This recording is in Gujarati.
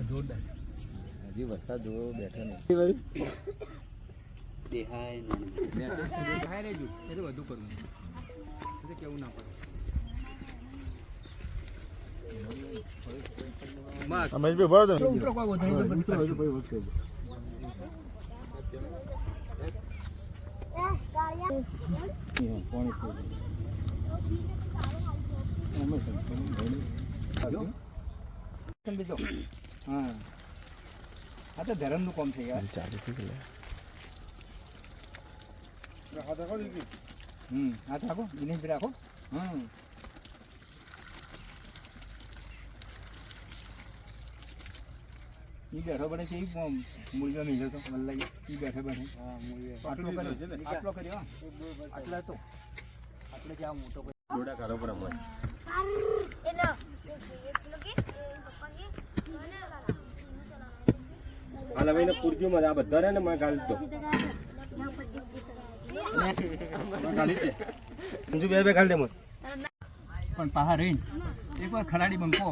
જોરદાર હજી વરસાદ જોવો બેઠો નહીં દેખાય રેજો એ તો વધુ કરવું કેવું ના પડે અમે બરાબર ઉપરો કોઈ વધુ હા આ તો ધરમનું કામ છે યાર ચાલુ થઈ ગયું હાથ રાખો દિનેશભાઈ રાખો ઈ બેઠો બને છે મૂળિયો મિલ્યો તો વલ્લાઈ ઈ બેઠો બને આટલો કર્યો આટલા તો આટલે જ્યાં મોટો જોડા કરો પર હોય હાલ હવે એને પૂરજો માં આ બધા ને માં ગાલી દો ગાલી દે બે ગાલી દે મત પણ પહાડ રહીને એક વાર ખરાડી બંકો